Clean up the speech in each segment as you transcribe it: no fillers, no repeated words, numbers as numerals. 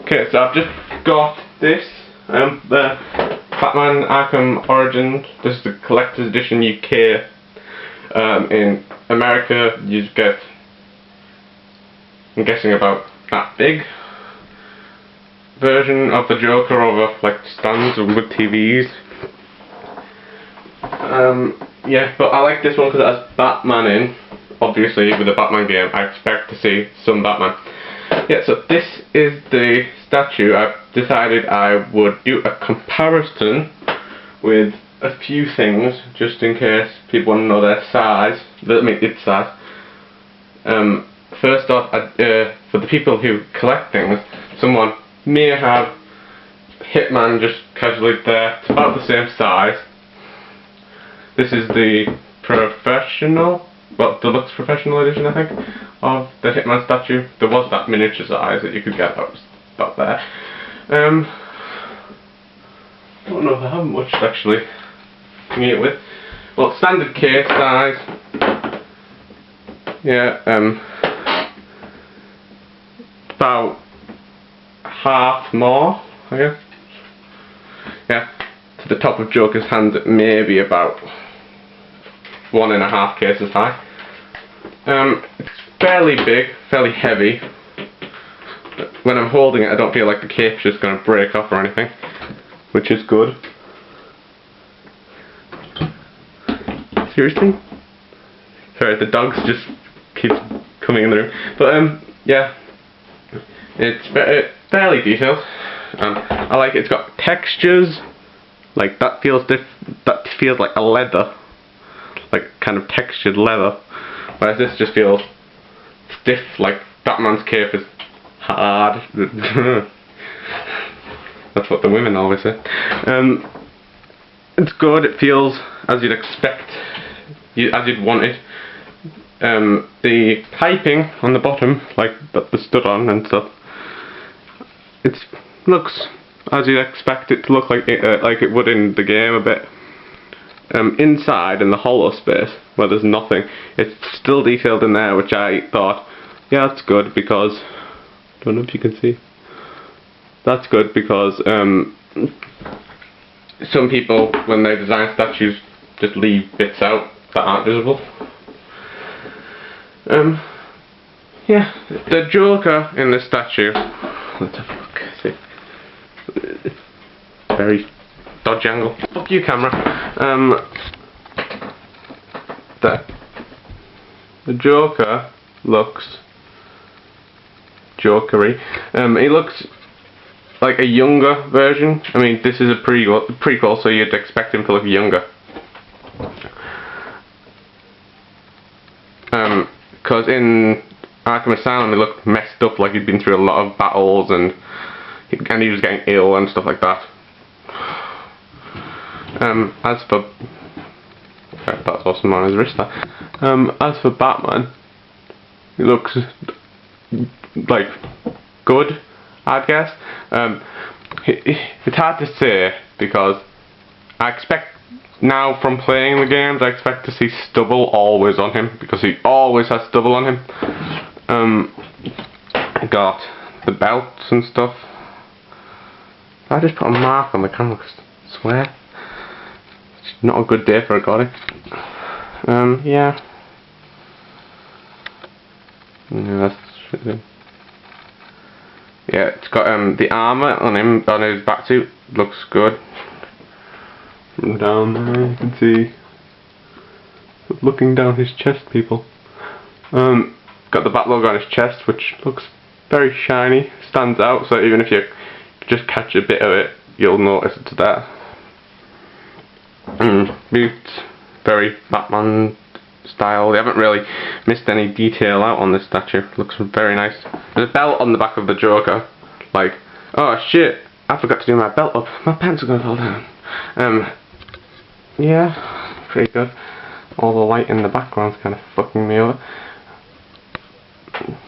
Okay, so I've just got this, the Batman Arkham Origins. This is the collector's edition UK. In America, you get, I'm guessing, about that big version of the Joker over like stands with TVs. Yeah, but I like this one because it has Batman in. Obviously, with the Batman game, I expect to see some Batman. Yeah, so this is the statue. I've decided I would do a comparison with a few things, just in case people want to know their size. I mean, its size. First off, for the people who collect things, someone may have Hitman just casually there. It's about the same size. This is the professional, well, deluxe professional edition, I think, of the Hitman statue. There was that miniature size that you could get, that was about there. I don't know if I have much actually to get it with. Well, standard case size. Yeah, about half more, I guess. Yeah, to the top of Joker's hand, maybe about 1.5 cases high. It's fairly big, fairly heavy. When I'm holding it, I don't feel like the cape's just going to break off or anything, which is good. Seriously? Sorry, the dogs just keep coming in the room. But yeah, it's fairly detailed. I like it. It's got textures. Like that feels like a leather, like kind of textured leather. Whereas this just feels stiff, like Batman's cape is hard. That's what the women always say. It's good. It feels as you'd expect, as you'd want it. The piping on the bottom, like that the stood on and stuff, it looks as you'd expect it to look, like it would in the game a bit. Inside in the hollow space where there's nothing, it's still detailed in there, which I thought, yeah, that's good, because I don't know if you can see. That's good because some people, when they design statues, just leave bits out that aren't visible. Yeah, the Joker in the statue. Let's have a look. See, very dodgy angle. Fuck you, camera. The Joker looks jokery. He looks like a younger version. I mean, this is a prequel, so you'd expect him to look younger. Because in Arkham Asylum he looked messed up, like he'd been through a lot of battles and he was getting ill and stuff like that. As for that's awesome on his wrist there. As for Batman, he looks like good, I'd guess. It's hard to say because I expect now from playing the games, I expect to see stubble always on him, because he always has stubble on him. I got the belts and stuff. I just put a mark on the camera, I swear. It's not a good day for a gothic. Yeah. Yeah, that's it. Yeah, it's got the armour on him, on his backsuit, looks good. From down there you can see, looking down his chest, people. Got the bat logo on his chest, which looks very shiny, stands out, so even if you just catch a bit of it, you'll notice it's there. Boots, very Batman style. They haven't really missed any detail out on this statue. Looks very nice. There's a belt on the back of the Joker. Like, oh shit, I forgot to do my belt up. My pants are gonna fall down. Yeah, pretty good. All the light in the background's kind of fucking me over.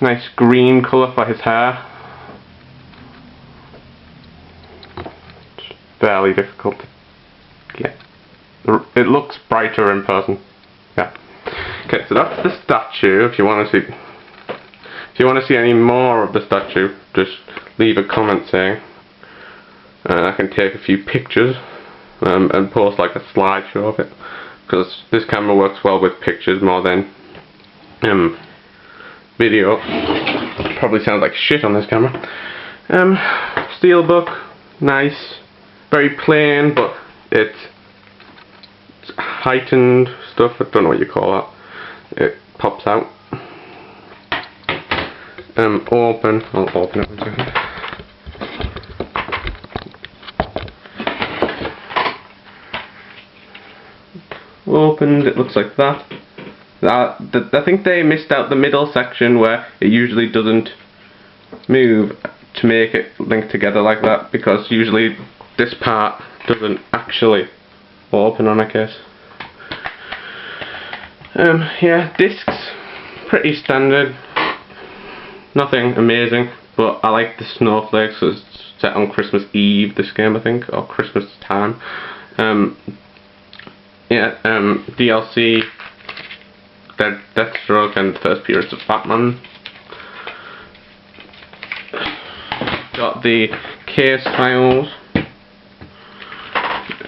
Nice green colour for his hair. It's fairly difficult to get. It looks brighter in person. Yeah. Okay, so that's the statue. If you want to If you want to see any more of the statue, just leave a comment saying, and I can take a few pictures and post like a slideshow of it, because this camera works well with pictures more than video. Probably sounds like shit on this camera. Steelbook, nice, very plain, but it's heightened stuff. I don't know what you call that. It pops out. Open. I'll open it in a second. Opened. It looks like that. I think they missed out the middle section where it usually doesn't move to make it link together like that, because usually this part doesn't actually open on a case. Yeah, discs, pretty standard, nothing amazing, but I like the snowflakes. It's set on Christmas Eve, this game, I think, or Christmas time. DLC, Deathstroke and the first appearance of Batman. Got the case files. It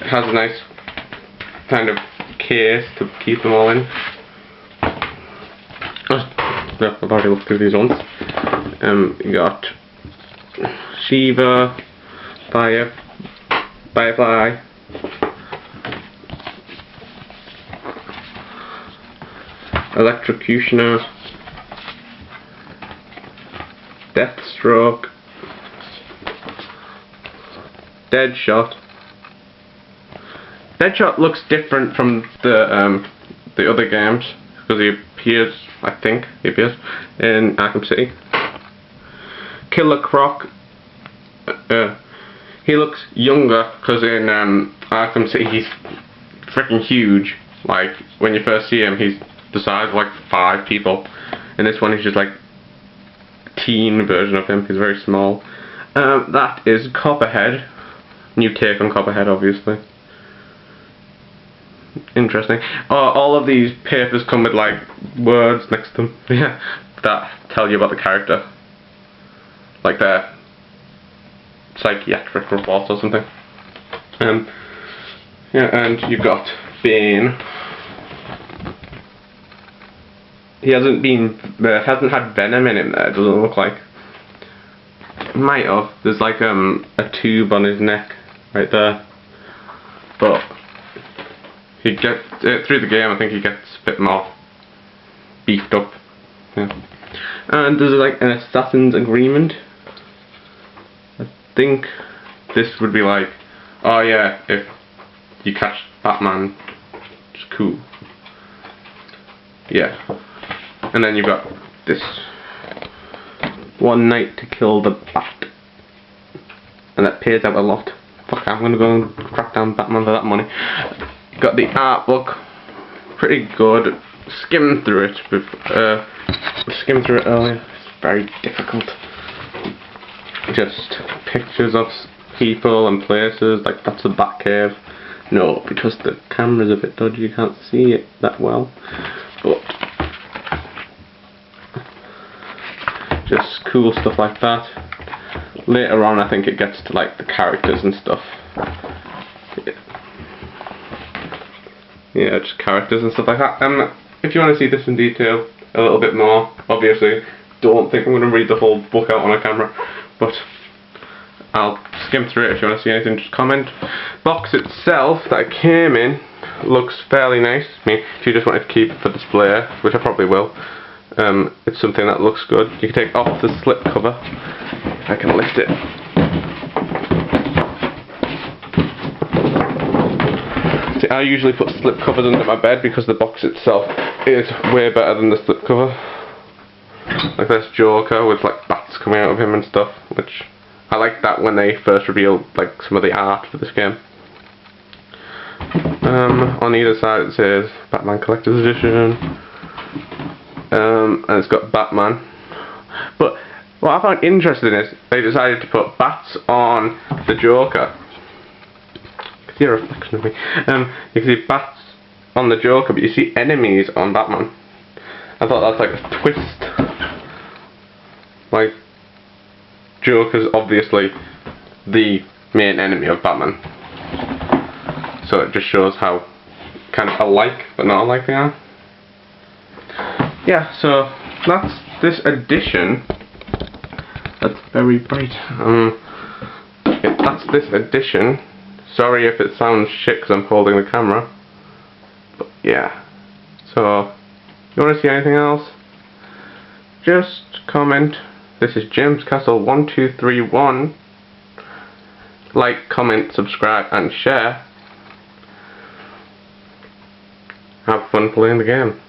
has a nice kind of case to keep them all in. Oh, I've already looked through these ones. You got Shiva, Firefly, Electrocutioner, Deathstroke, Deadshot. Deadshot looks different from the other games because he appears, I think he appears in Arkham City. Killer Croc. He looks younger because in Arkham City he's freaking huge. Like when you first see him, he's the size of like 5 people. In this one, he's just like a teen version of him. He's very small. That is Copperhead. New take on Copperhead, obviously. Interesting. All of these papers come with like words next to them. Yeah, that tell you about the character, like their psychiatric reports or something. Yeah, and you've got Bane. He hasn't had venom in him there, it doesn't look like. Might have. There's like a tube on his neck right there. But he gets through the game, I think he gets a bit more beefed up. Yeah. And there's like an assassin's agreement. I think this would be like, oh yeah, if you catch Batman, it's cool. Yeah. And then you've got this: one night to kill the Bat. And that pays out a lot. Fuck, I'm gonna go and crack down Batman for that money. Got the art book. Pretty good. Skimmed through it. Skimmed through it earlier. It's very difficult. Just pictures of people and places. Like that's the Batcave. No, because the camera's a bit dodgy, you can't see it that well. But just cool stuff like that. Later on I think it gets to like the characters and stuff. Yeah, just characters and stuff like that. If you want to see this in detail a little bit more, obviously don't think I'm going to read the whole book out on a camera, but I'll skim through it. If you want to see anything, just comment. Box itself that it came in looks fairly nice. I mean, if you just wanted to keep it for display, which I probably will, it's something that looks good. You can take off the slip cover. I can lift it. See, I usually put slip covers under my bed because the box itself is way better than the slip cover. Like this Joker with like bats coming out of him and stuff, which I like that when they first revealed like some of the art for this game. On either side it says Batman Collector's Edition. And it's got Batman. But what I found interesting is they decided to put bats on the Joker. You can see a reflection of me. You can see bats on the Joker, but you see enemies on Batman. I thought that's like a twist. Like, Joker's obviously the main enemy of Batman. So it just shows how kind of alike but not alike they are. Yeah, so that's this edition. That's very bright. Yeah, that's this edition. Sorry if it sounds shit because I'm holding the camera. But yeah. So, you want to see anything else? Just comment. This is James Castle 1231. Like, comment, subscribe, and share. Have fun playing the game.